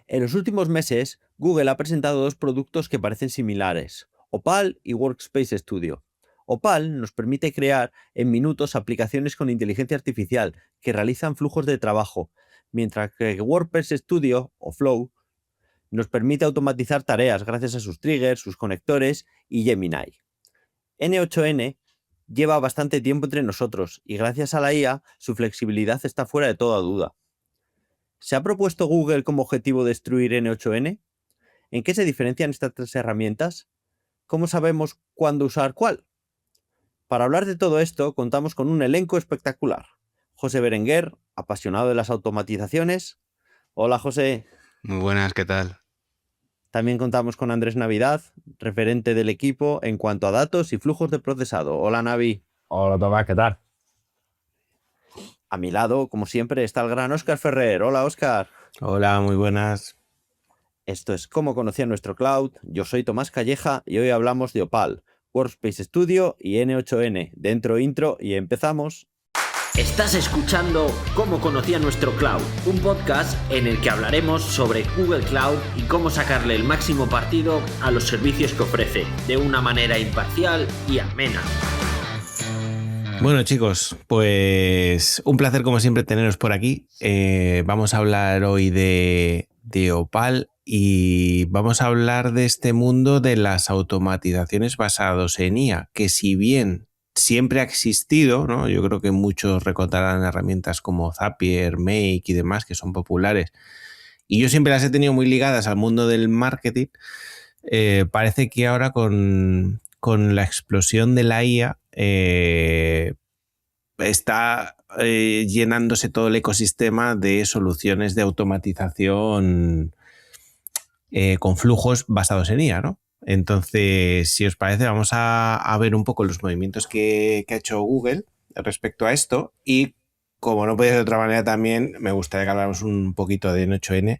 En los últimos meses, Google ha presentado dos productos que parecen similares, Opal y Workspace Studio. Opal nos permite crear en minutos aplicaciones con inteligencia artificial que realizan flujos de trabajo, mientras que Workspace Studio o Flow nos permite automatizar tareas gracias a sus triggers, sus conectores y Gemini. N8N lleva bastante tiempo entre nosotros y gracias a la IA su flexibilidad está fuera de toda duda. ¿Se ha propuesto Google como objetivo destruir N8N? ¿En qué se diferencian estas tres herramientas? ¿Cómo sabemos cuándo usar cuál? Para hablar de todo esto, contamos con un elenco espectacular. José Berenguer, apasionado de las automatizaciones. Hola, José. Muy buenas, ¿qué tal? También contamos con Andrés Navidad, referente del equipo en cuanto a datos y flujos de procesado. Hola, Navi. Hola Tomás, ¿qué tal? A mi lado, como siempre, está el gran Óscar Ferrer. Hola, Óscar. Hola, muy buenas. Esto es Cómo conocía nuestro cloud. Yo soy Tomás Calleja y hoy hablamos de Opal, Workspace Studio y N8N. Dentro intro y empezamos. Estás escuchando Cómo conocía nuestro cloud, un podcast en el que hablaremos sobre Google Cloud y cómo sacarle el máximo partido a los servicios que ofrece, de una manera imparcial y amena. Bueno, chicos, pues un placer como siempre teneros por aquí. Vamos a hablar hoy de Opal y vamos a hablar de este mundo de las automatizaciones basadas en IA, que si bien siempre ha existido, ¿no? Yo creo que muchos recordarán herramientas como Zapier, Make y demás que son populares, y yo siempre las he tenido muy ligadas al mundo del marketing. Parece que ahora con la explosión de la IA está llenándose todo el ecosistema de soluciones de automatización con flujos basados en IA, ¿no? Entonces, si os parece, vamos a ver un poco los movimientos que ha hecho Google respecto a esto, y como no podía ser de otra manera, también me gustaría que habláramos un poquito de N8N,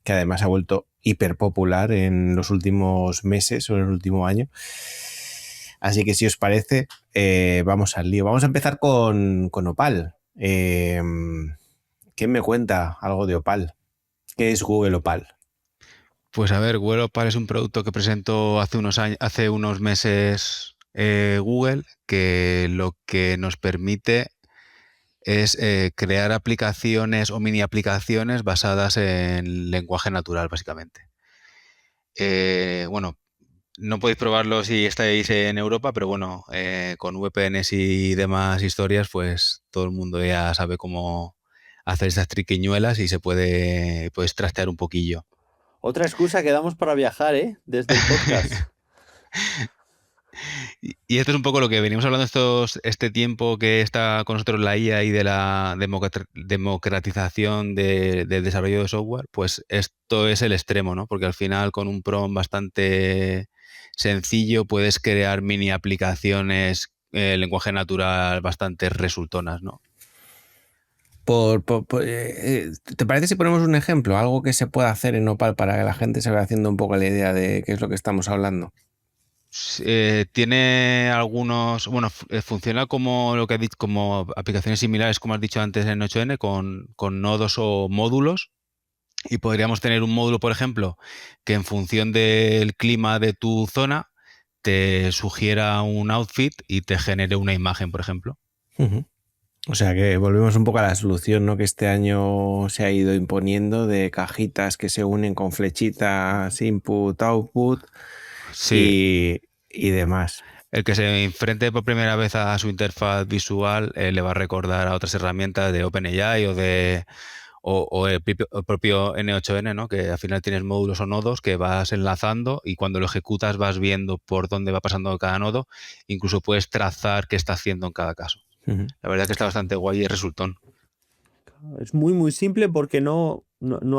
que además ha vuelto hiper popular en los últimos meses o en el último año. Así que si os parece, vamos al lío. Vamos a empezar con Opal. ¿Quién me cuenta algo de Opal? ¿Qué es Google Opal? Pues a ver, Google Opal es un producto que presentó hace unos meses Google, que lo que nos permite es crear aplicaciones o mini aplicaciones basadas en lenguaje natural, básicamente. Bueno, no podéis probarlo si estáis en Europa, pero bueno, con VPNs y demás historias, pues todo el mundo ya sabe cómo hacer estas triquiñuelas y puedes trastear un poquillo. Otra excusa que damos para viajar, desde el podcast. Y esto es un poco lo que venimos hablando este tiempo que está con nosotros la IA y de la democratización del desarrollo de software, pues esto es el extremo, ¿no? Porque al final con un prompt bastante sencillo puedes crear mini aplicaciones en lenguaje natural bastante resultonas, ¿no? ¿Te parece si ponemos un ejemplo? Algo que se pueda hacer en Opal para que la gente se vaya haciendo un poco la idea de qué es lo que estamos hablando. Tiene algunos, bueno, funciona como lo que has dicho, como aplicaciones similares, como has dicho antes en 8N, con nodos o módulos. Y podríamos tener un módulo, por ejemplo, que en función del clima de tu zona te sugiera un outfit y te genere una imagen, por ejemplo. Uh-huh. O sea que volvemos un poco a la solución, ¿no?, que este año se ha ido imponiendo, de cajitas que se unen con flechitas, input, output, Sí. y demás. El que se enfrente por primera vez a su interfaz visual le va a recordar a otras herramientas de OpenAI o el propio N8N, ¿no? Que al final tienes módulos o nodos que vas enlazando y cuando lo ejecutas vas viendo por dónde va pasando cada nodo. Incluso puedes trazar qué está haciendo en cada caso. Uh-huh. La verdad que está bastante guay y resultón. Es muy, muy simple porque no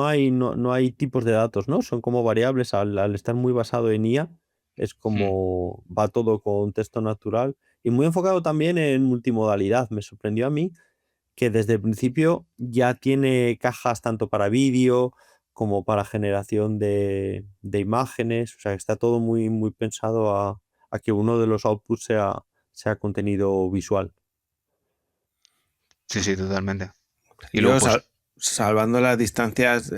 hay tipos de datos, ¿no? Son como variables al estar muy basado en IA. Es como va todo con texto natural y muy enfocado también en multimodalidad. Me sorprendió a mí que desde el principio ya tiene cajas tanto para vídeo como para generación de imágenes. O sea, que está todo muy, muy pensado a que uno de los outputs sea contenido visual. Sí, totalmente. Y Yo, luego, pues, salvando las distancias,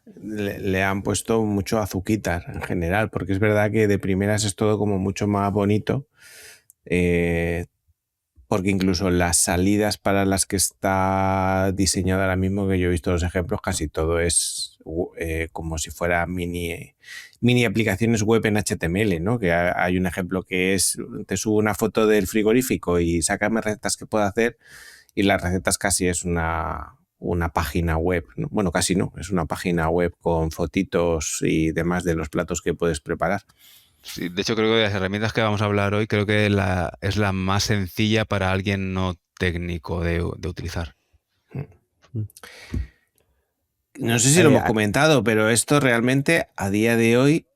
le han puesto mucho azuquitar en general, porque es verdad que de primeras es todo como mucho más bonito, porque incluso las salidas para las que está diseñado ahora mismo, que yo he visto los ejemplos, casi todo es como si fuera mini aplicaciones web en HTML, ¿no? Que hay un ejemplo que es, te subo una foto del frigorífico y sácame recetas que puedo hacer, y las recetas casi es una página web, ¿no? Bueno, casi no, es una página web con fotitos y demás de los platos que puedes preparar. Sí, de hecho, creo que de las herramientas que vamos a hablar hoy, creo que es la más sencilla para alguien no técnico de utilizar. No sé si lo hemos comentado, pero esto realmente a día de hoy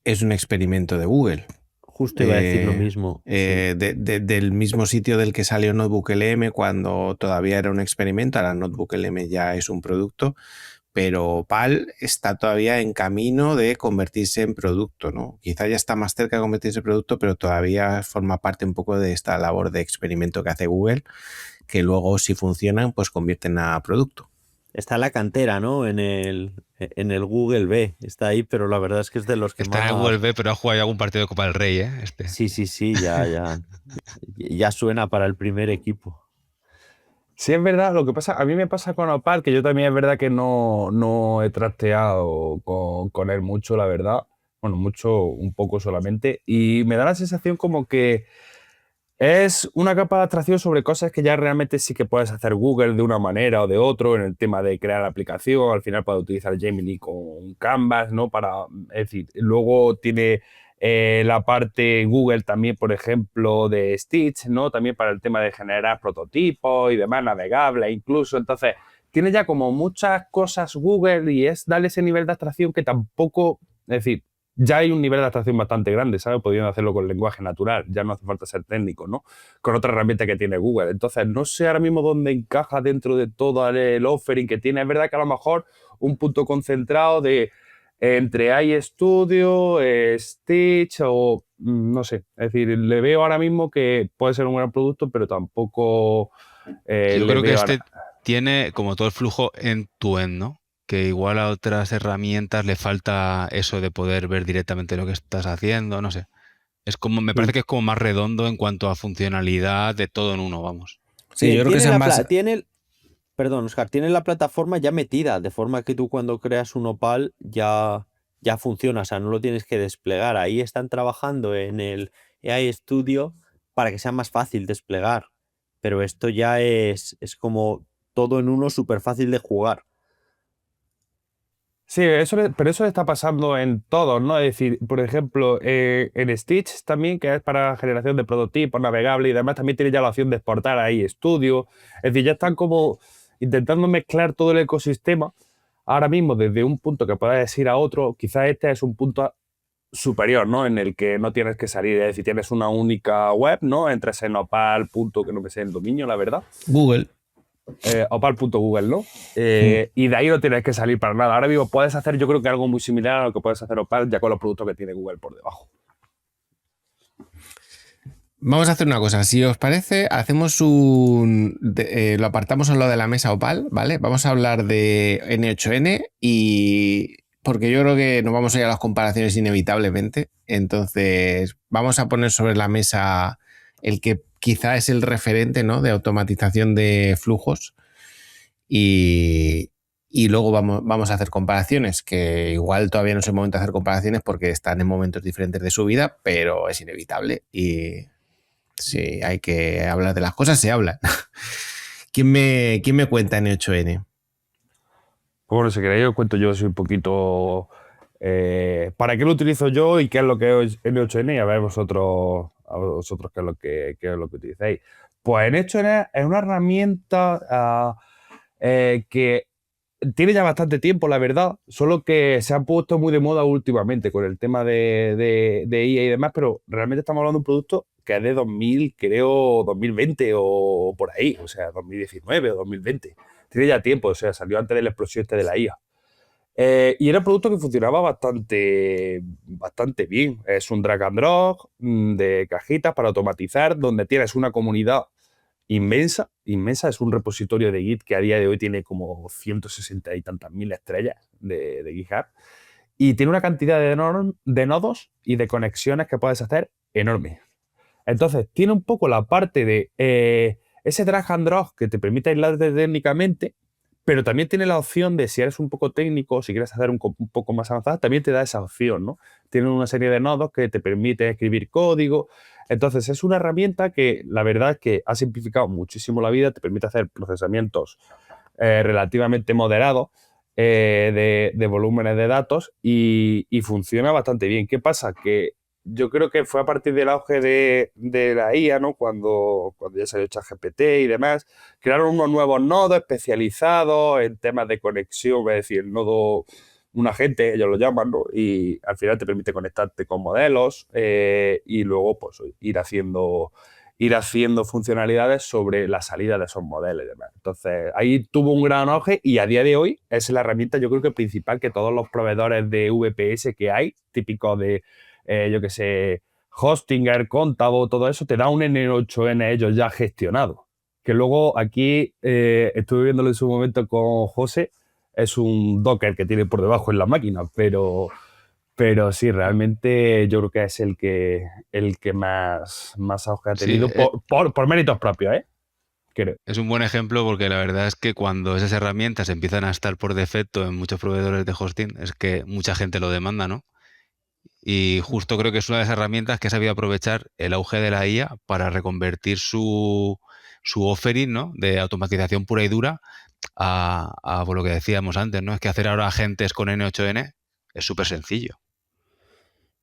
es un experimento de Google. Justo iba a decir lo mismo. Del mismo sitio del que salió Notebook LM cuando todavía era un experimento. Ahora Notebook LM ya es un producto, pero PAL está todavía en camino de convertirse en producto, ¿no? Quizá ya está más cerca de convertirse en producto, pero todavía forma parte un poco de esta labor de experimento que hace Google, que luego, si funcionan, pues convierten a producto. Está en la cantera, ¿no? En el Google B. Está ahí, pero la verdad es que es de los que está más... en el Google B, pero ha jugado ya algún partido de Copa del Rey, ¿eh? Sí, ya suena para el primer equipo. Sí, es verdad. Lo que pasa, a mí me pasa con Opal, que yo también es verdad que no he trasteado con él mucho, la verdad. Bueno, mucho, un poco solamente. Y me da la sensación como que es una capa de abstracción sobre cosas que ya realmente sí que puedes hacer Google de una manera o de otro en el tema de crear aplicación. Al final puedes utilizar Gemini con Canvas, ¿no? Es decir, luego tiene la parte Google también, por ejemplo, de Stitch, ¿no? También para el tema de generar prototipos y demás, navegable incluso. Entonces, tiene ya como muchas cosas Google y es darle ese nivel de abstracción que tampoco, es decir, ya hay un nivel de abstracción bastante grande, ¿sabes? Pudiendo hacerlo con lenguaje natural, ya no hace falta ser técnico, ¿no? Con otra herramienta que tiene Google. Entonces, no sé ahora mismo dónde encaja dentro de todo el offering que tiene. Es verdad que a lo mejor un punto concentrado de entre iStudio, Stitch o no sé. Es decir, le veo ahora mismo que puede ser un gran producto, pero tampoco yo creo que tiene como todo el flujo end-to-end, ¿no? Que igual a otras herramientas le falta eso de poder ver directamente lo que estás haciendo, no sé. Me parece que es como más redondo en cuanto a funcionalidad de todo en uno, vamos. Sí, yo creo que Perdón, Oscar, tiene la plataforma ya metida, de forma que tú cuando creas un Opal ya funciona, o sea, no lo tienes que desplegar. Ahí están trabajando en el AI Studio para que sea más fácil desplegar, pero esto ya es como todo en uno, súper fácil de jugar. Sí, pero eso le está pasando en todos, ¿no? Es decir, por ejemplo, en Stitch también, que es para generación de prototipos, navegable y demás, también tiene ya la opción de exportar ahí Studio. Es decir, ya están como intentando mezclar todo el ecosistema ahora mismo desde un punto que puedes ir a otro. Quizás este es un punto superior, ¿no? En el que no tienes que salir, es decir, tienes una única web, ¿no? Entras en opal. Que no me sé el dominio, la verdad. Google. Opal.google, ¿no? Y de ahí no tienes que salir para nada. Ahora mismo puedes hacer, yo creo que algo muy similar a lo que puedes hacer Opal ya con los productos que tiene Google por debajo. Vamos a hacer una cosa, si os parece, hacemos lo apartamos en lo de la mesa Opal, ¿vale? Vamos a hablar de N8N y porque yo creo que nos vamos a ir a las comparaciones inevitablemente, entonces vamos a poner sobre la mesa el que quizá es el referente, ¿no? De automatización de flujos y luego vamos a hacer comparaciones, que igual todavía no es el momento de hacer comparaciones porque están en momentos diferentes de su vida, pero es inevitable y si hay que hablar de las cosas, se hablan. ¿Quién me cuenta N8N? Bueno, si queréis os cuento yo así un poquito para qué lo utilizo yo y qué es lo que es N8N y a ver vosotros qué es lo que utilizáis. Pues N8N es una herramienta que tiene ya bastante tiempo, la verdad, solo que se ha puesto muy de moda últimamente con el tema de IA y demás, pero realmente estamos hablando de un producto que es de 2020 o por ahí, o sea, 2019 o 2020. Tiene ya tiempo, o sea, salió antes de la explosión de la IA. Y era un producto que funcionaba bastante bien. Es un drag and drop de cajitas para automatizar, donde tienes una comunidad inmensa, es un repositorio de Git que a día de hoy tiene como 160 y tantas mil estrellas de GitHub y tiene una cantidad de nodos y de conexiones que puedes hacer enorme. Entonces, tiene un poco la parte de ese drag and drop que te permite aislarte técnicamente, pero también tiene la opción de, si eres un poco técnico, si quieres hacer un poco más avanzado, también te da esa opción, ¿no? Tiene una serie de nodos que te permite escribir código. Entonces, es una herramienta que la verdad es que ha simplificado muchísimo la vida, te permite hacer procesamientos relativamente moderados de volúmenes de datos y funciona bastante bien. ¿Qué pasa? Que yo creo que fue a partir del auge de la IA, ¿no? Cuando ya salió ChatGPT y demás, crearon unos nuevos nodos especializados en temas de conexión, es decir, el nodo, un agente, ellos lo llaman, ¿no? Y al final te permite conectarte con modelos y luego pues ir haciendo funcionalidades sobre la salida de esos modelos y demás. Entonces, ahí tuvo un gran auge y a día de hoy es la herramienta, yo creo que principal que todos los proveedores de VPS que hay, típicos de yo qué sé, Hostinger, Contavo, todo eso, te da un N8N ellos ya gestionado. Que luego aquí estuve viéndolo en su momento con José, es un Docker que tiene por debajo en la máquina, pero sí, realmente yo creo que es el que más auge ha tenido por méritos propios, ¿eh? Creo. Es un buen ejemplo porque la verdad es que cuando esas herramientas empiezan a estar por defecto en muchos proveedores de hosting, es que mucha gente lo demanda, ¿no? Y justo creo que es una de las herramientas que ha sabido aprovechar el auge de la IA para reconvertir su offering, ¿no? De automatización pura y dura a por lo que decíamos antes, ¿no? Es que hacer ahora agentes con N8N es súper sencillo.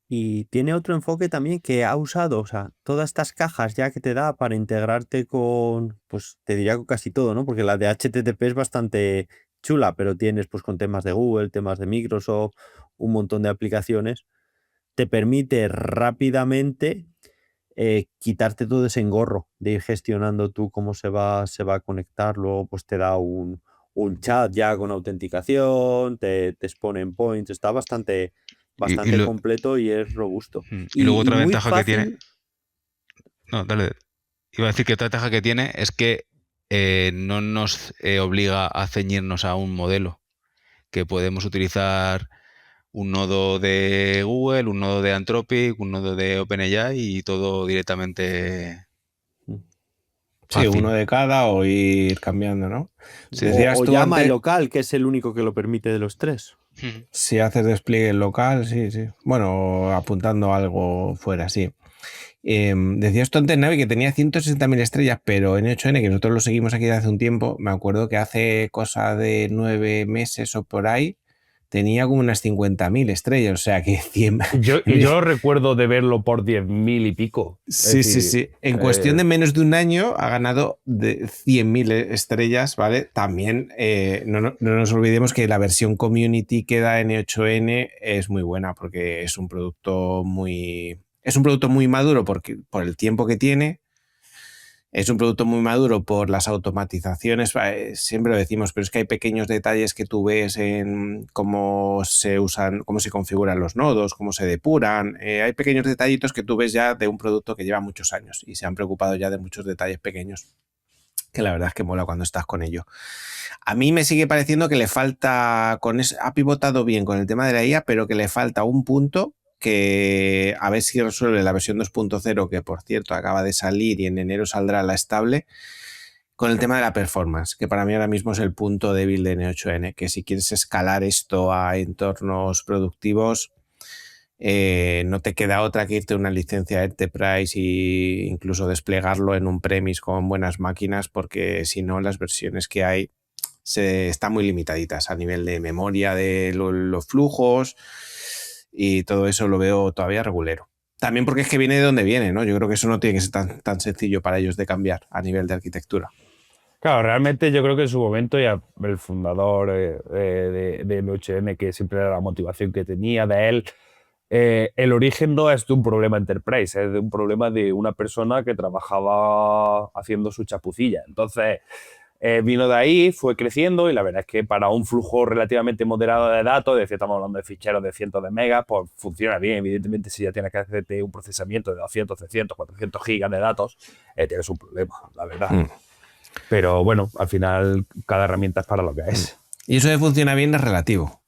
Y tiene otro enfoque también que ha usado, o sea, todas estas cajas ya que te da para integrarte con, pues te diría con casi todo, ¿no? Porque la de HTTP es bastante chula, pero tienes pues con temas de Google, temas de Microsoft, un montón de aplicaciones. Te permite rápidamente quitarte todo ese engorro de ir gestionando tú cómo se va a conectar. Luego pues te da un chat ya con autenticación, te expone endpoints, está bastante completo y es robusto. Y luego otra muy ventaja que tiene... fácil. No, dale. Iba a decir que otra ventaja que tiene es que no nos obliga a ceñirnos a un modelo, que podemos utilizar un nodo de Google, un nodo de Anthropic, un nodo de OpenAI y todo directamente Sí, fácil. uno de cada o ir cambiando, ¿no? Sí. Decías O tú llama antes, local, que es el único que lo permite de los tres. si haces despliegue local, sí, sí. Bueno, apuntando algo fuera, sí. Decías tú antes, Navi, que tenía 160.000 estrellas, pero N8N, que nosotros lo seguimos aquí desde hace un tiempo, me acuerdo que hace cosa de 9 meses o por ahí, tenía como unas 50.000 estrellas, o sea que 100... Yo lo recuerdo de verlo por 10.000 y pico. Sí, sí, sí. En cuestión de menos de un año ha ganado de 100.000 estrellas, ¿vale? También no nos olvidemos que la versión community que da N8N es muy buena porque es un producto muy maduro por el tiempo que tiene. Es un producto muy maduro por las automatizaciones, siempre lo decimos, pero es que hay pequeños detalles que tú ves en cómo se usan, cómo se configuran los nodos, cómo se depuran. Hay pequeños detallitos que tú ves ya de un producto que lleva muchos años y se han preocupado ya de muchos detalles pequeños, que la verdad es que mola cuando estás con ello. A mí me sigue pareciendo que le falta, ha pivotado bien con el tema de la IA, pero que le falta un punto que a ver si resuelve la versión 2.0, que por cierto acaba de salir y en enero saldrá la estable, con el tema de la performance, que para mí ahora mismo es el punto débil de N8N, que si quieres escalar esto a entornos productivos, no te queda otra que irte a una licencia Enterprise e incluso desplegarlo en un premise con buenas máquinas, porque si no las versiones que hay están muy limitaditas a nivel de memoria de los flujos, y todo eso lo veo todavía regulero. También porque es que viene de donde viene, ¿no? Yo creo que eso no tiene que ser tan sencillo para ellos de cambiar a nivel de arquitectura. Claro, realmente yo creo que en su momento ya el fundador de N8N, que siempre era la motivación que tenía de él, el origen no es de un problema enterprise, es de un problema de una persona que trabajaba haciendo su chapucilla. Entonces, Vino de ahí, fue creciendo y la verdad es que para un flujo relativamente moderado de datos, es decir, estamos hablando de ficheros de cientos de megas, pues funciona bien. Evidentemente, si ya tienes que hacerte un procesamiento de 200, 300, 400 gigas de datos, tienes un problema, la verdad. Pero bueno, al final cada herramienta es para lo que es. Y eso de funciona bien es relativo.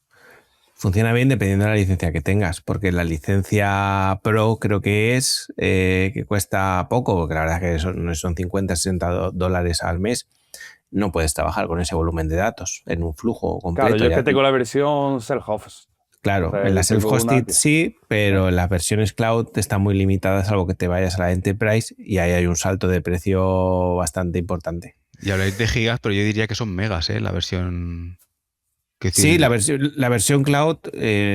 Funciona bien dependiendo de la licencia que tengas, porque la licencia Pro creo que es que cuesta poco, porque la verdad es que son 50, 60 dólares al mes. No puedes trabajar con ese volumen de datos en un flujo completo. Claro, yo es que tengo la versión self-host. Claro, O sea, en la yo tengo self-hosted una- sí, pero en las versiones cloud están muy limitadas, salvo que te vayas a la enterprise y ahí hay un salto de precio bastante importante. Y habláis de gigas, pero yo diría que son megas, la versión... Sí, la versión cloud,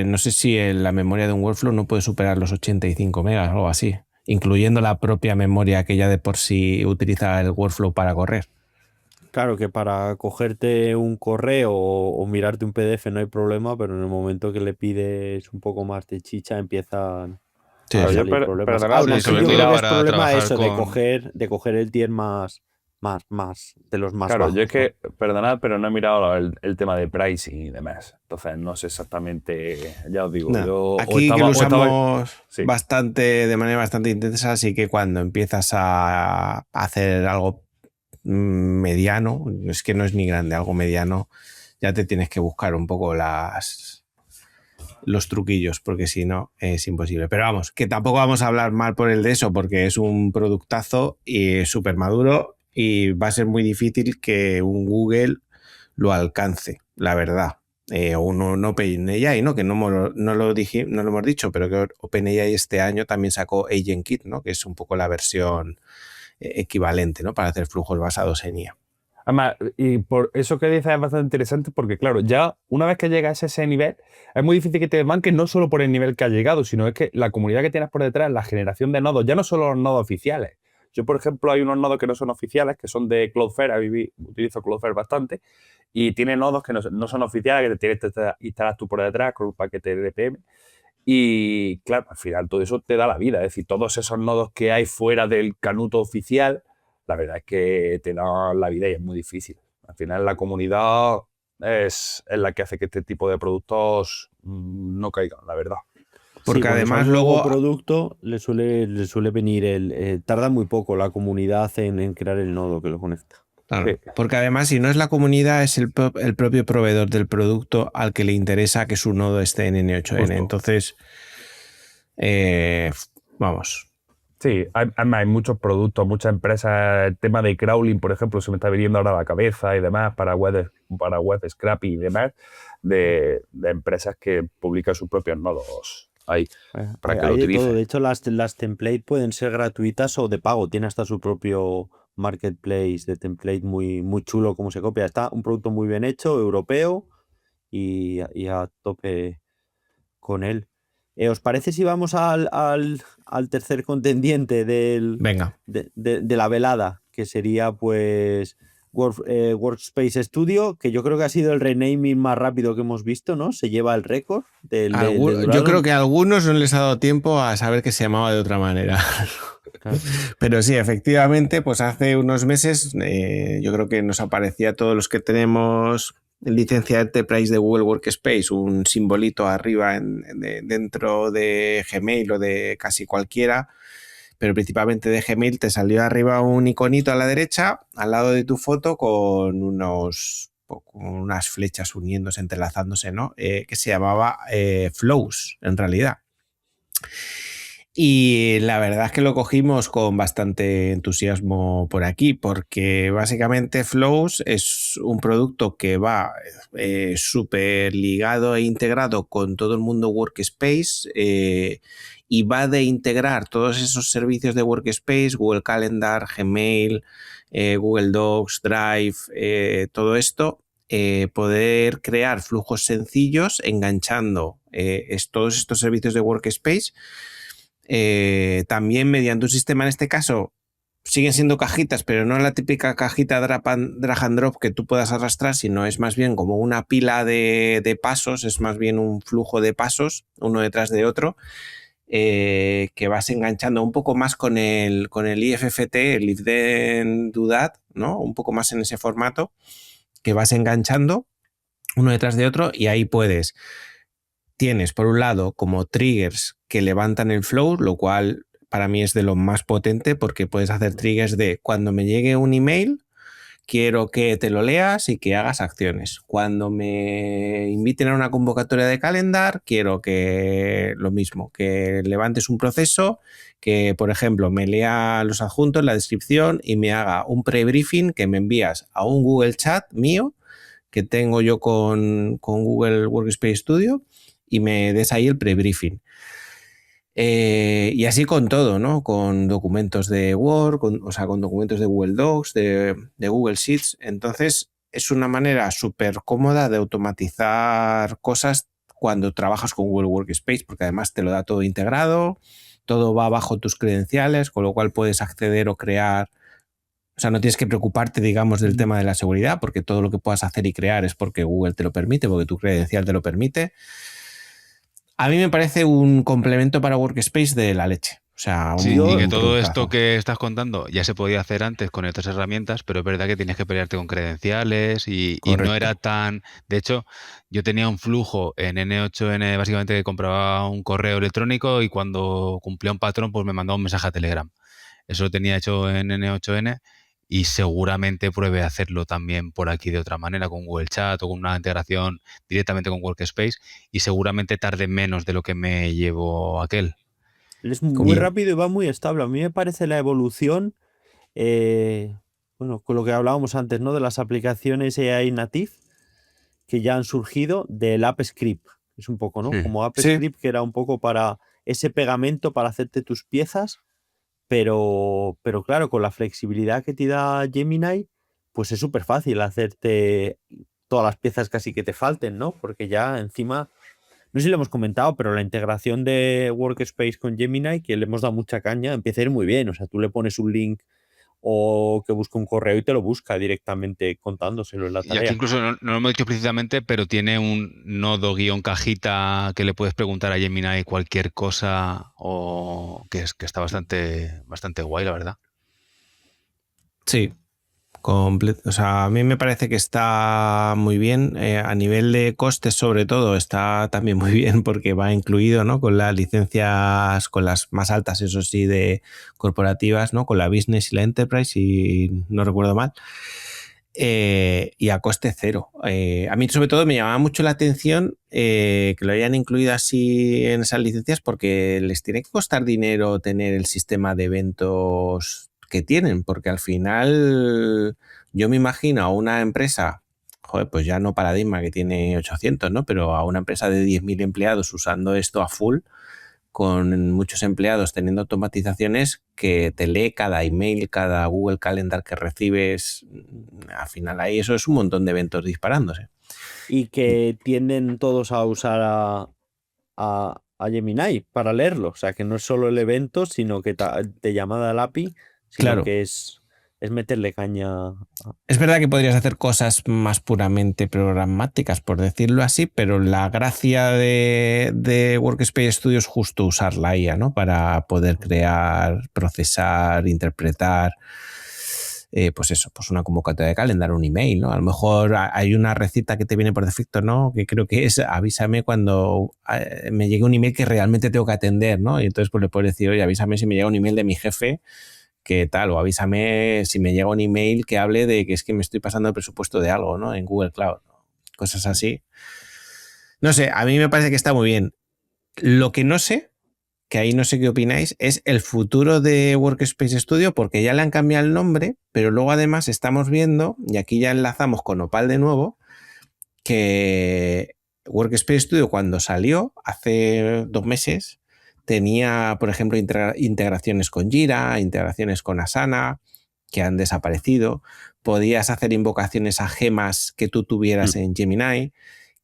no sé si en la memoria de un workflow no puede superar los 85 megas o algo así, incluyendo la propia memoria que ya de por sí utiliza el workflow para correr. Claro que para cogerte un correo o mirarte un PDF no hay problema, pero en el momento que le pides un poco más de chicha empiezan Sí, a Claro, yo salir problemas. perdonad, Aún Sí, así, sobre yo todo creo que es para problema trabajar eso con... de coger el tier más de los más claro, bajos. yo es que, perdonad, pero no he mirado el tema de pricing y demás. Entonces no sé exactamente, ya os digo. No, Yo aquí que lo usamos bastante, de manera bastante intensa, así que cuando empiezas a hacer algo mediano, es que no es ni grande, algo mediano, ya te tienes que buscar un poco los truquillos, porque si no es imposible. Pero vamos, que tampoco vamos a hablar mal por el de eso, porque es un productazo y es súper maduro y va a ser muy difícil que un Google lo alcance, la verdad. O un OpenAI, ¿no? Que no lo hemos dicho, pero que OpenAI este año también sacó AgentKit, ¿no? Que es un poco la versión equivalente, ¿no? Para hacer flujos basados en IA. Además, y por eso que dices es bastante interesante porque, claro, ya una vez que llegas a ese nivel, es muy difícil que te desbanques no solo por el nivel que has llegado, sino es que la comunidad que tienes por detrás, la generación de nodos, ya no solo los nodos oficiales. Yo, por ejemplo, hay unos nodos que no son oficiales, que son de Cloudflare, utilizo Cloudflare bastante, y tiene nodos que no son oficiales, que te tienes que instalar tú por detrás con un paquete de RPM. Y claro, al final todo eso te da la vida. Es decir, todos esos nodos que hay fuera del canuto oficial, la verdad es que te dan la vida y es muy difícil. Al final la comunidad es la que hace que este tipo de productos no caigan, la verdad. Porque cuando además sale un nuevo luego producto le suele venir tarda muy poco la comunidad en crear el nodo que lo conecta. Claro, Sí. porque además si no es la comunidad es el propio proveedor del producto al que le interesa que su nodo esté en N8N. Justo. Entonces, vamos. Sí, hay muchos productos, muchas empresas. El tema de crawling, por ejemplo, se me está viniendo ahora a la cabeza y demás para web scrappy y demás, de empresas que publican sus propios nodos ahí para que lo Hay de todo. utilicen. De hecho, las templates pueden ser gratuitas o de pago. Tiene hasta su propio marketplace de template muy, muy chulo como se copia. Está un producto muy bien hecho, europeo y a tope con él. ¿Os parece si vamos al tercer contendiente Venga. de la velada? Que sería pues Workspace Studio, que yo creo que ha sido el renaming más rápido que hemos visto, ¿no? Se lleva el récord de Yo creo que a algunos no les ha dado tiempo a saber que se llamaba de otra manera. Claro. Pero sí, efectivamente, pues hace unos meses yo creo que nos aparecía a todos los que tenemos licencia Enterprise de Google Workspace un simbolito arriba dentro de Gmail o de casi cualquiera, pero principalmente de Gmail te salió arriba un iconito a la derecha al lado de tu foto con unas flechas uniéndose, entrelazándose, ¿no? Que se llamaba Flows en realidad. Y la verdad es que lo cogimos con bastante entusiasmo por aquí, porque básicamente Flows es un producto que va súper ligado e integrado con todo el mundo Workspace y va de integrar todos esos servicios de Workspace, Google Calendar, Gmail, Google Docs, Drive, todo esto, poder crear flujos sencillos enganchando todos estos servicios de Workspace. También mediante un sistema, en este caso siguen siendo cajitas, pero no la típica cajita drag and drop que tú puedas arrastrar, sino es más bien como una pila de pasos, es más bien un flujo de pasos uno detrás de otro, que vas enganchando un poco más con el IFFT, el If Then Do That, ¿no? Un poco más en ese formato, que vas enganchando uno detrás de otro y ahí tienes por un lado como triggers que levantan el flow, lo cual para mí es de lo más potente porque puedes hacer triggers de cuando me llegue un email, quiero que te lo leas y que hagas acciones. Cuando me inviten a una convocatoria de calendar, quiero que lo mismo, que levantes un proceso, que por ejemplo me lea los adjuntos, la descripción y me haga un pre-briefing que me envías a un Google Chat mío que tengo yo con Google Workspace Studio y me des ahí el pre-briefing. Y así con todo, ¿no? Con documentos de Word, con documentos de Google Docs, de Google Sheets. Entonces, es una manera súper cómoda de automatizar cosas cuando trabajas con Google Workspace, porque además te lo da todo integrado, todo va bajo tus credenciales, con lo cual puedes acceder o crear. O sea, no tienes que preocuparte, digamos, del tema de la seguridad, porque todo lo que puedas hacer y crear es porque Google te lo permite, porque tu credencial te lo permite. A mí me parece un complemento para Workspace de la leche. O sea, Sí, y que todo productazo. esto que estás contando ya se podía hacer antes con estas herramientas, pero es verdad que tienes que pelearte con credenciales y no era tan... De hecho, yo tenía un flujo en N8N básicamente que compraba un correo electrónico y cuando cumplía un patrón pues me mandaba un mensaje a Telegram. Eso lo tenía hecho en N8N y seguramente pruebe a hacerlo también por aquí de otra manera, con Google Chat o con una integración directamente con Workspace y seguramente tarde menos de lo que me llevó aquel. Es muy rápido y va muy estable. A mí me parece la evolución, bueno, con lo que hablábamos antes, ¿no? De las aplicaciones AI native que ya han surgido del AppScript. Es un poco, ¿no? Como AppScript, que era un poco para ese pegamento para hacerte tus piezas, pero claro, con la flexibilidad que te da Gemini, pues es súper fácil hacerte todas las piezas casi que te falten, ¿no? Porque ya encima, no sé si lo hemos comentado, pero la integración de Workspace con Gemini, que le hemos dado mucha caña, empieza a ir muy bien. O sea, tú le pones un link o que busque un correo y te lo busca directamente contándoselo en la Y aquí tarea. incluso no lo hemos dicho precisamente, pero tiene un nodo guión cajita que le puedes preguntar a Gemini cualquier cosa o que está bastante guay, la verdad. Sí, o sea, a mí me parece que está muy bien. A nivel de costes, sobre todo, está también muy bien porque va incluido, ¿no? Con las licencias, con las más altas, eso sí, de corporativas, ¿no? Con la Business y la Enterprise, si no recuerdo mal. Y a coste cero. A mí, sobre todo, me llamaba mucho la atención que lo hayan incluido así en esas licencias porque les tiene que costar dinero tener el sistema de eventos que tienen, porque al final yo me imagino a una empresa, joder, pues ya no Paradigma que tiene 800, ¿no? Pero a una empresa de 10.000 empleados usando esto a full, con muchos empleados teniendo automatizaciones que te lee cada email, cada Google Calendar que recibes. Al final ahí eso es un montón de eventos disparándose. Y que tienden todos a usar a Gemini para leerlo. O sea, que no es solo el evento, sino que de llamada al API, sino Claro. que es meterle caña. Es verdad que podrías hacer cosas más puramente programáticas, por decirlo así, pero la gracia de Workspace Studio es justo usar la IA, ¿no? Para poder crear, procesar, interpretar, pues eso, pues una convocatoria de calendar, un email, ¿no? A lo mejor hay una receta que te viene por defecto, ¿no? Que creo que es avísame cuando me llegue un email que realmente tengo que atender, ¿no? Y entonces pues le puedes decir, oye, avísame si me llega un email de mi jefe, qué tal, o avísame si me llega un email que hable de que es que me estoy pasando el presupuesto de algo, ¿no? En Google Cloud, cosas así. No sé, a mí me parece que está muy bien. Lo que no sé, que ahí no sé qué opináis, es el futuro de Workspace Studio, porque ya le han cambiado el nombre, pero luego además estamos viendo, y aquí ya enlazamos con Opal de nuevo, que Workspace Studio cuando salió hace 2 meses tenía, por ejemplo, integraciones con Jira, integraciones con Asana, que han desaparecido. Podías hacer invocaciones a gemas que tú tuvieras en Gemini,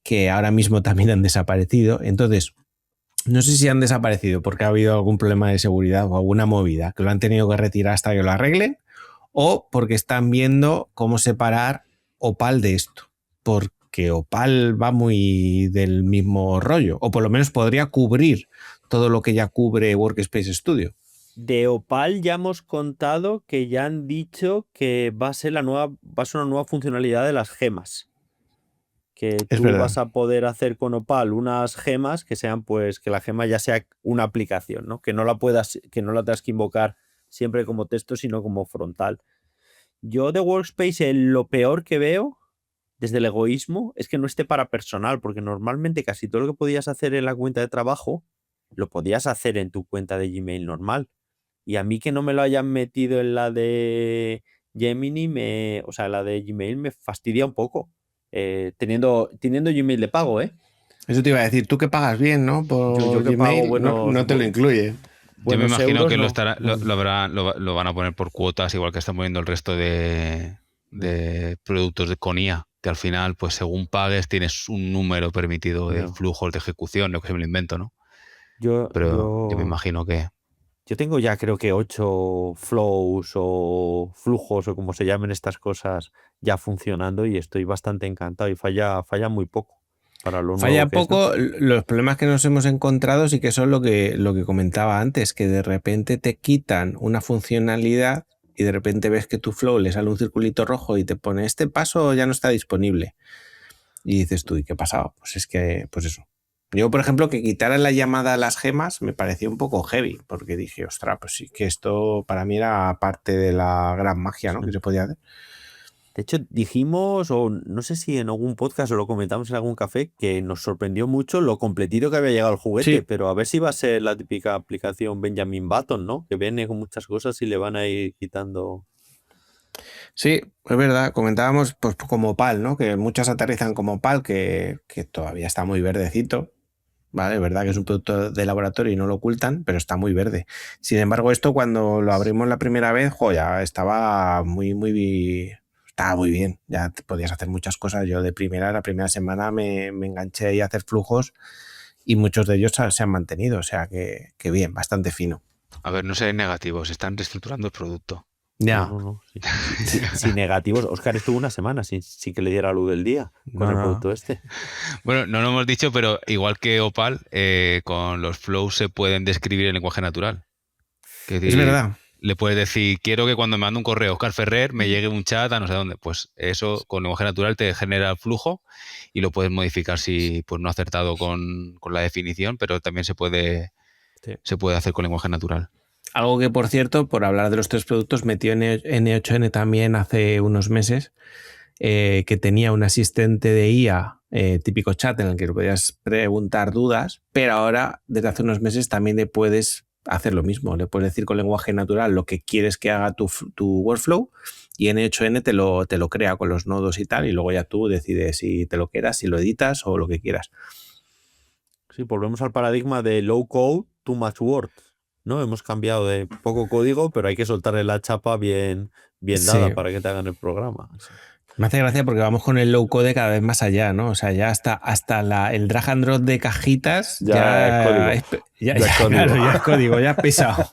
que ahora mismo también han desaparecido. Entonces, no sé si han desaparecido porque ha habido algún problema de seguridad o alguna movida, que lo han tenido que retirar hasta que lo arreglen, o porque están viendo cómo separar Opal de esto. Porque Opal va muy del mismo rollo, o por lo menos podría cubrir todo lo que ya cubre Workspace Studio. De Opal ya hemos contado que ya han dicho que va a ser una nueva funcionalidad de las gemas. Que Es tú verdad. vas a poder hacer con Opal unas gemas que sean, pues, que la gema ya sea una aplicación, ¿no? Que no la tengas que invocar siempre como texto, sino como frontal. Yo de Workspace lo peor que veo, desde el egoísmo, es que no esté para personal, porque normalmente casi todo lo que podías hacer en la cuenta de trabajo lo podías hacer en tu cuenta de Gmail normal. Y a mí que no me lo hayan metido en la de Gemini, o sea, la de Gmail me fastidia un poco. Teniendo Gmail de pago, ¿eh? Eso te iba a decir, tú que pagas bien, ¿no? Por Yo que pago Gmail, no te lo incluye. Yo me imagino euros, que no. lo van a poner por cuotas, igual que están poniendo el resto de productos con IA, que al final, pues según pagues, tienes un número permitido de No. flujos de ejecución, lo que me lo invento, ¿no? Yo me imagino que... Yo tengo ya creo que 8 flows o flujos o como se llamen estas cosas ya funcionando y estoy bastante encantado y falla muy poco para lo Falla nuevo que es, ¿no? poco, los problemas que nos hemos encontrado sí que son lo que comentaba antes, que de repente te quitan una funcionalidad y de repente ves que tu flow le sale un circulito rojo y te pone este paso ya no está disponible. Y dices tú, ¿y qué ha pasado? Pues es que, pues eso. Yo, por ejemplo, que quitaran la llamada a las gemas me pareció un poco heavy, porque dije, ostras, pues sí que esto para mí era parte de la gran magia, ¿no? Sí. Que se podía hacer. De hecho, dijimos, o no sé si en algún podcast o lo comentamos en algún café, que nos sorprendió mucho lo completito que había llegado el juguete, Sí. pero a ver si va a ser la típica aplicación Benjamin Button, ¿no? Que viene con muchas cosas y le van a ir quitando. Sí, es verdad, comentábamos pues como Opal, ¿no? Que muchas aterrizan como Opal, que todavía está muy verdecito, ¿vale? Es verdad que es un producto de laboratorio y no lo ocultan, pero está muy verde. Sin embargo, esto cuando lo abrimos la primera vez, ya estaba estaba muy bien, ya podías hacer muchas cosas. Yo la primera semana me enganché ahí a hacer flujos y muchos de ellos se han mantenido, o sea que bien, bastante fino. A ver, no seáis negativos, están reestructurando el producto. Ya. No. Sí, negativos. Óscar estuvo una semana sin que le diera luz del día con el producto este. Bueno, no lo hemos dicho, pero igual que Opal, con los flows se pueden describir en lenguaje natural. Es verdad. Le puedes decir, quiero que cuando me mande un correo Óscar Ferrer me llegue un chat a no sé dónde. Pues eso con lenguaje natural te genera el flujo y lo puedes modificar si pues no ha acertado con la definición, pero también se puede hacer con lenguaje natural. Algo que, por cierto, por hablar de los tres productos, metió N8N también hace unos meses, que tenía un asistente de IA, típico chat en el que podías preguntar dudas, pero ahora, desde hace unos meses, también le puedes hacer lo mismo. Le puedes decir con lenguaje natural lo que quieres que haga tu workflow y N8N te lo crea con los nodos y tal, y luego ya tú decides si te lo quieras, si lo editas o lo que quieras. Sí, volvemos al paradigma de low code, too much work, ¿no? Hemos cambiado de poco código, pero hay que soltarle la chapa bien dada Sí. para que te hagan el programa. Sí. Me hace gracia porque vamos con el low code cada vez más allá, ¿no? O sea, ya hasta el drag and drop de cajitas Ya es código. Ya es código. Claro, ya es código, ya es pisado.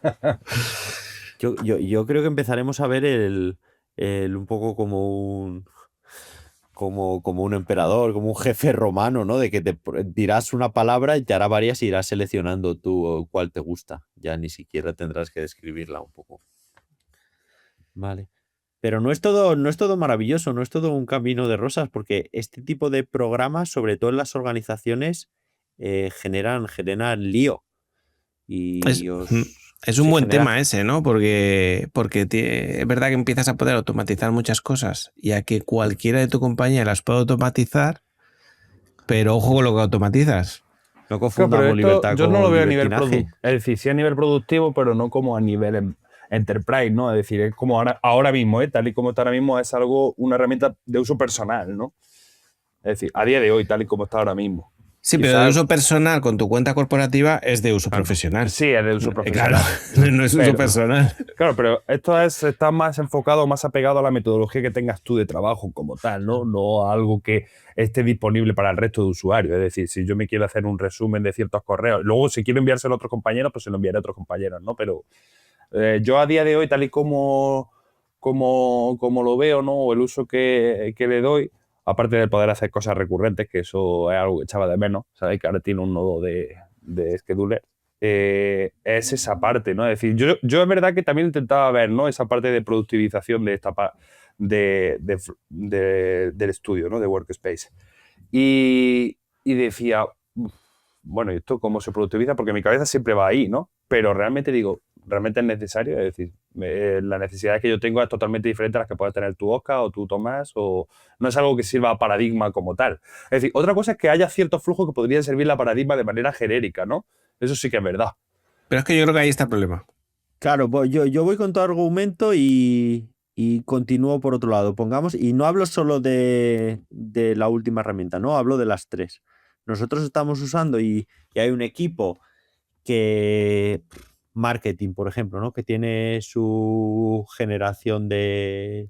Yo creo que empezaremos a ver un poco como un emperador, como un jefe romano, ¿no? De que te dirás una palabra y te hará varias y irás seleccionando tú cuál te gusta. Ya ni siquiera tendrás que describirla un poco. Vale. Pero no es todo maravilloso, no es todo un camino de rosas, porque este tipo de programas, sobre todo en las organizaciones, generan lío. Es un buen tema ese, ¿no? Porque es verdad que empiezas a poder automatizar muchas cosas y a que cualquiera de tu compañía las pueda automatizar, pero ojo con lo que automatizas. No confundamos libertad yo con no lo veo a nivel libertinaje. es decir, sí a nivel productivo, pero no como a nivel enterprise, ¿no? Es decir, es como ahora mismo, tal y como está ahora mismo, es una herramienta de uso personal, ¿no? Es decir, a día de hoy, tal y como está ahora mismo. Sí, pero de uso personal con tu cuenta corporativa es de uso profesional. Sí, es de uso profesional. Claro, no es uso personal. Claro, pero esto está más enfocado, más apegado a la metodología que tengas tú de trabajo como tal, ¿no? No a algo que esté disponible para el resto de usuarios. Es decir, si yo me quiero hacer un resumen de ciertos correos, luego si quiero enviárselo a otros compañeros, pues se lo enviaré a otros compañeros, ¿no? Pero yo a día de hoy, tal y como lo veo, ¿no? O el uso que le doy, aparte de poder hacer cosas recurrentes, que eso es algo que echaba de menos, ¿sabéis? Que ahora tiene un nodo de scheduler es esa parte, ¿no? Es decir, yo es verdad que también intentaba ver, ¿no? Esa parte de productivización de esta del estudio, ¿no? De Workspace. Y decía, bueno, ¿y esto cómo se productiviza? Porque mi cabeza siempre va ahí, ¿no? Pero realmente digo, ¿realmente es necesario? Es decir, la necesidad que yo tengo es totalmente diferente a las que puedes tener tú, Oscar, o tú, Tomás, o no es algo que sirva a paradigma como tal. Es decir, otra cosa es que haya ciertos flujos que podrían servir a paradigma de manera genérica, ¿no? Eso sí que es verdad. Pero es que yo creo que ahí está el problema. Claro, pues yo voy con tu argumento y continúo por otro lado. Pongamos, y no hablo solo de la última herramienta, no, hablo de las tres. Nosotros estamos usando y hay un equipo que, marketing, por ejemplo, ¿no? Que tiene su generación de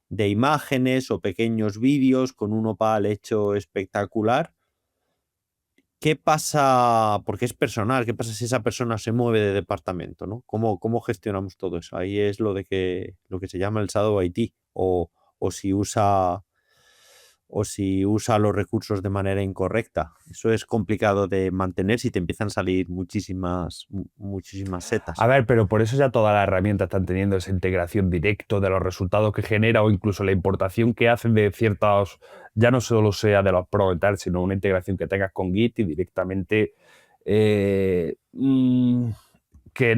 imágenes o pequeños vídeos con un opal hecho espectacular. ¿Qué pasa? Porque es personal, ¿qué pasa si esa persona se mueve de departamento, ¿no? ¿Cómo gestionamos todo eso? Ahí es lo que se llama el shadow IT, o si usa los recursos de manera incorrecta. Eso es complicado de mantener si te empiezan a salir muchísimas setas. A ver, pero por eso ya todas las herramientas están teniendo esa integración directa de los resultados que genera o incluso la importación que hacen de ciertos, ya no solo sea de los pros y tal, sino una integración que tengas con Git y directamente que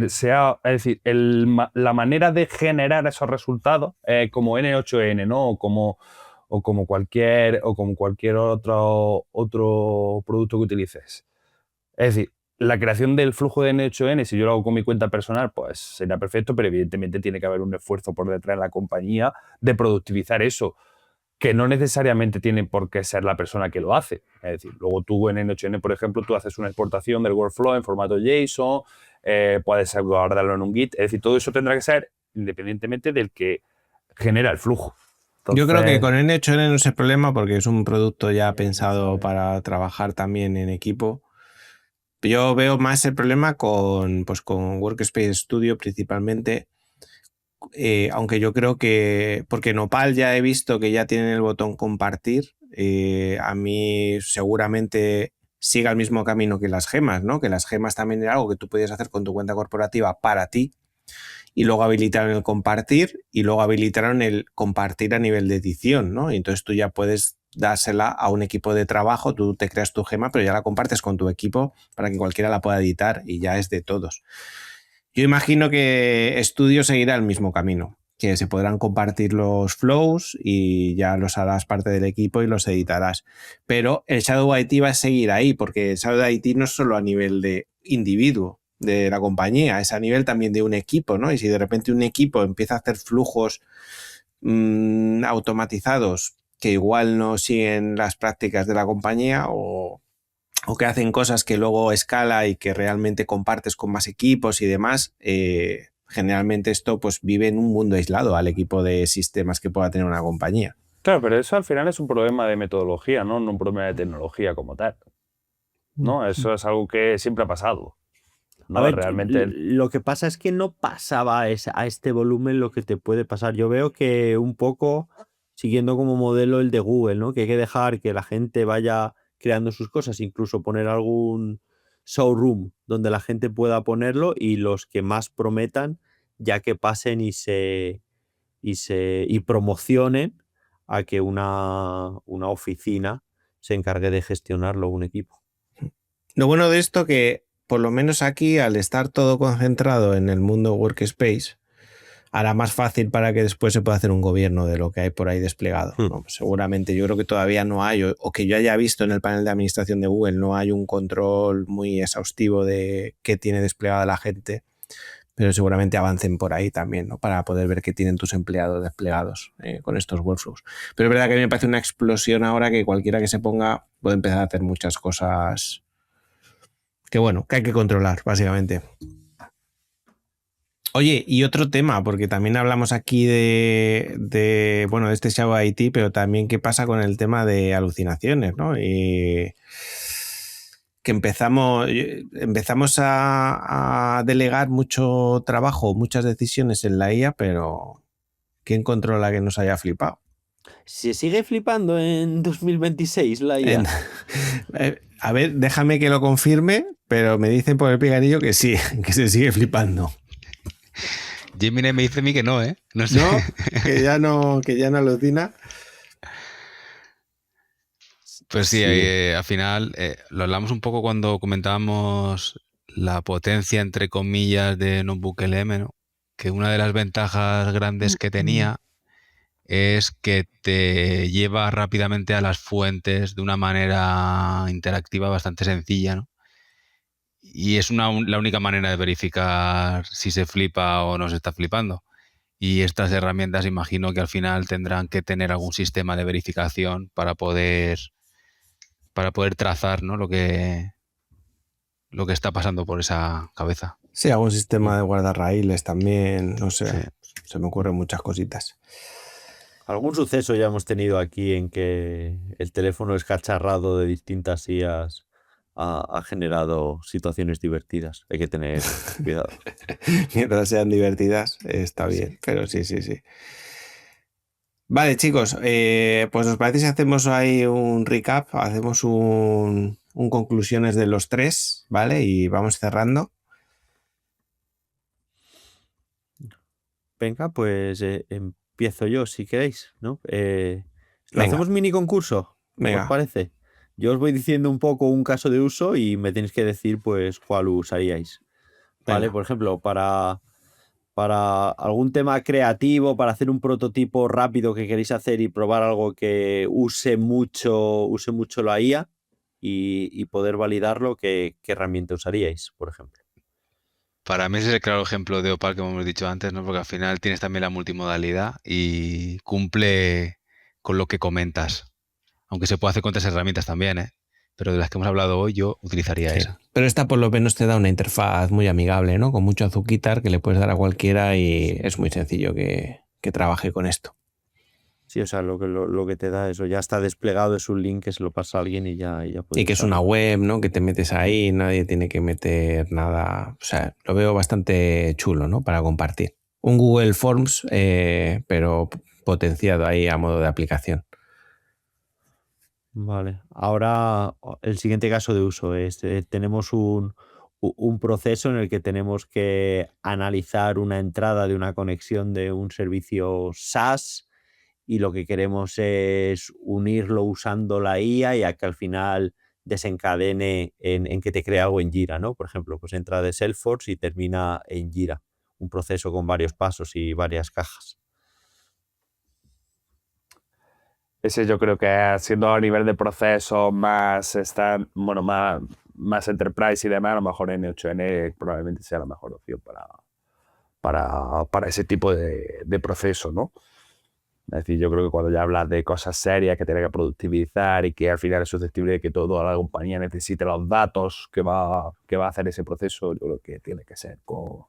sea, es decir, la manera de generar esos resultados como N8N, ¿no? O como cualquier otro producto que utilices. Es decir, la creación del flujo de N8N, si yo lo hago con mi cuenta personal, pues sería perfecto, pero evidentemente tiene que haber un esfuerzo por detrás de la compañía de productivizar eso, que no necesariamente tiene por qué ser la persona que lo hace. Es decir, luego tú en N8N, por ejemplo, tú haces una exportación del workflow en formato JSON, puedes guardarlo en un Git, es decir, todo eso tendrá que ser independientemente del que genera el flujo. Yo creo que con N8N no es el problema porque es un producto ya pensado para trabajar también en equipo. Yo veo más el problema con Workspace Studio principalmente, aunque yo creo que, porque en Opal ya he visto que ya tienen el botón compartir, a mí seguramente siga el mismo camino que las gemas, ¿no? Que las gemas también era algo que tú podías hacer con tu cuenta corporativa para ti, y luego habilitaron el compartir y luego habilitaron el compartir a nivel de edición, ¿no? Y entonces tú ya puedes dársela a un equipo de trabajo, tú te creas tu gema, pero ya la compartes con tu equipo para que cualquiera la pueda editar y ya es de todos. Yo imagino que Studio seguirá el mismo camino, que se podrán compartir los flows y ya los harás parte del equipo y los editarás. Pero el Shadow IT va a seguir ahí, porque el Shadow IT no es solo a nivel de individuo de la compañía, es a nivel también de un equipo, ¿no? Y si de repente un equipo empieza a hacer flujos automatizados que igual no siguen las prácticas de la compañía o que hacen cosas que luego escala y que realmente compartes con más equipos y demás, generalmente esto pues vive en un mundo aislado al equipo de sistemas que pueda tener una compañía. Claro, pero eso al final es un problema de metodología, ¿no? No un problema de tecnología como tal, ¿no? Eso es algo que siempre ha pasado, ¿no? A ver, realmente lo que pasa es que no pasaba a este volumen lo que te puede pasar. Yo veo que un poco siguiendo como modelo el de Google, ¿no? Que hay que dejar que la gente vaya creando sus cosas, incluso poner algún showroom donde la gente pueda ponerlo y los que más prometan ya que pasen y promocionen a que una oficina se encargue de gestionarlo, un equipo. Lo bueno de esto que por lo menos aquí, al estar todo concentrado en el mundo Workspace, hará más fácil para que después se pueda hacer un gobierno de lo que hay por ahí desplegado. ¿No? Seguramente yo creo que todavía no hay, o que yo haya visto en el panel de administración de Google, no hay un control muy exhaustivo de qué tiene desplegada la gente, pero seguramente avancen por ahí también, ¿no? Para poder ver qué tienen tus empleados desplegados con estos workflows. Pero es verdad que a mí me parece una explosión ahora que cualquiera que se ponga puede empezar a hacer muchas cosas que bueno, que hay que controlar, básicamente. Oye, y otro tema, porque también hablamos aquí de este Shadow IT, pero también qué pasa con el tema de alucinaciones, ¿no? Y que empezamos a delegar mucho trabajo, muchas decisiones en la IA, pero ¿quién controla que nos haya flipado? ¿Se sigue flipando en 2026 la IA? A ver, déjame que lo confirme, pero me dicen por el piganillo que sí, que se sigue flipando. Gemini me dice a mí que no, ¿eh? No sé. ¿No? Que ya no alucina. Pues sí, Sí. al final lo hablamos un poco cuando comentábamos la potencia, entre comillas, de Notebook LM, ¿no? Que una de las ventajas grandes que tenía es que te lleva rápidamente a las fuentes de una manera interactiva bastante sencilla, ¿no? Y es la única manera de verificar si se flipa o no se está flipando. Y estas herramientas imagino que al final tendrán que tener algún sistema de verificación para poder trazar, ¿no? lo que está pasando por esa cabeza. Sí, algún sistema de guardarraíles también, no sé. Sí. Se me ocurren muchas cositas. Algún suceso ya hemos tenido aquí en que el teléfono escacharrado de distintas IAs ha generado situaciones divertidas. Hay que tener cuidado. Mientras sean divertidas, está bien. Pero sí. Vale, chicos, pues ¿os parece si hacemos ahí un recap? Hacemos un conclusiones de los tres, ¿vale? Y vamos cerrando. Venga, pues empiezo yo si queréis, ¿no? ¿Lo Venga. hacemos mini concurso? Venga. ¿Os parece? Yo os voy diciendo un poco un caso de uso y me tenéis que decir pues cuál usaríais. ¿Vale? Venga. Por ejemplo, para algún tema creativo, para hacer un prototipo rápido que queréis hacer y probar algo que use mucho la IA y poder validarlo, ¿qué herramienta usaríais, por ejemplo? Para mí ese es el claro ejemplo de Opal, como hemos dicho antes, ¿no? Porque al final tienes también la multimodalidad y cumple con lo que comentas. Aunque se puede hacer con otras herramientas también, ¿eh? Pero de las que hemos hablado hoy, yo utilizaría Sí. esa. Pero esta por lo menos te da una interfaz muy amigable, ¿no? Con mucho azuquitar que le puedes dar a cualquiera y es muy sencillo que trabaje con esto. Sí, o sea, lo que te da eso, ya está desplegado, es un link que se lo pasa a alguien y ya puede Y que es usarlo. una web, ¿no? Que te metes ahí, nadie tiene que meter nada. O sea, lo veo bastante chulo, ¿no? Para compartir. Un Google Forms, pero potenciado ahí a modo de aplicación. Vale. Ahora el siguiente caso de uso es, tenemos un proceso en el que tenemos que analizar una entrada de una conexión de un servicio SaaS y lo que queremos es unirlo usando la IA y a que al final desencadene en que te crea algo en Jira, ¿no? Por ejemplo, pues entra de Salesforce y termina en Jira. Un proceso con varios pasos y varias cajas. Ese yo creo que siendo a nivel de proceso más más enterprise y demás, a lo mejor N8N probablemente sea la mejor opción para ese tipo de proceso, ¿no? Es decir, yo creo que cuando ya hablas de cosas serias que tiene que productivizar y que al final es susceptible de que toda la compañía necesite los datos que va a hacer ese proceso, yo creo que tiene que ser con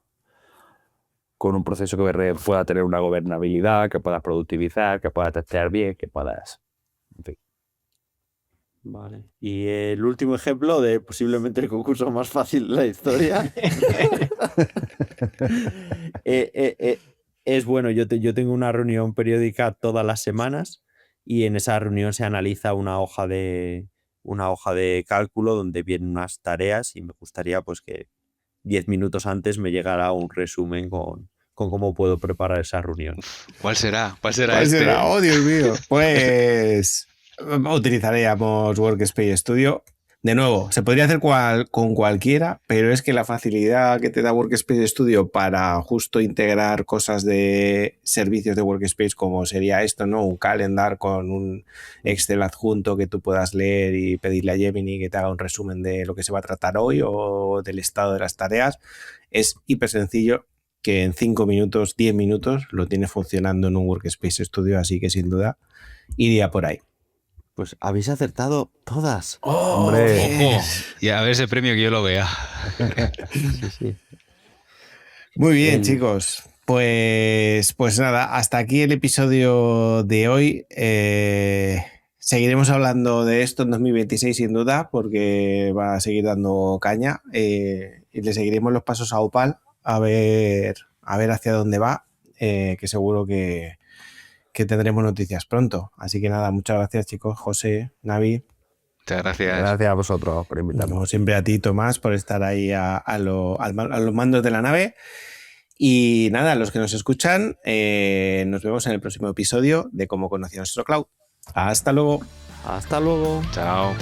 un proceso que pueda tener una gobernabilidad, que puedas productivizar, que puedas testear bien, que puedas... En fin. Vale. Y el último ejemplo de posiblemente el concurso más fácil de la historia. Es bueno, yo tengo una reunión periódica todas las semanas y en esa reunión se analiza una hoja de cálculo donde vienen unas tareas y me gustaría pues que 10 minutos antes me llegara un resumen con cómo puedo preparar esa reunión. ¿Cuál será? ¿Cuál será ¿Cuál este? será? ¡Oh, Dios mío! Pues utilizaríamos Workspace Studio. De nuevo, se podría hacer con cualquiera, pero es que la facilidad que te da Workspace Studio para justo integrar cosas de servicios de Workspace, como sería esto, ¿no? Un calendar con un Excel adjunto que tú puedas leer y pedirle a Gemini que te haga un resumen de lo que se va a tratar hoy o del estado de las tareas, es hiper sencillo, que en 5 minutos, 10 minutos lo tienes funcionando en un Workspace Studio, así que sin duda iría por ahí. Pues habéis acertado todas. ¡Hombre! ¡Ojo! Y a ver ese premio que yo lo vea. Sí. Muy bien, chicos. Pues nada, hasta aquí el episodio de hoy. Seguiremos hablando de esto en 2026 sin duda, porque va a seguir dando caña. Y le seguiremos los pasos a Opal a ver hacia dónde va, que seguro que tendremos noticias pronto. Así que nada, muchas gracias chicos, José, Navi. Muchas gracias. Gracias a vosotros por invitarnos. Como siempre a ti, Tomás, por estar ahí a los mandos de la nave. Y nada, los que nos escuchan, nos vemos en el próximo episodio de Cómo conocí nuestro cloud. Hasta luego. Hasta luego. Chao.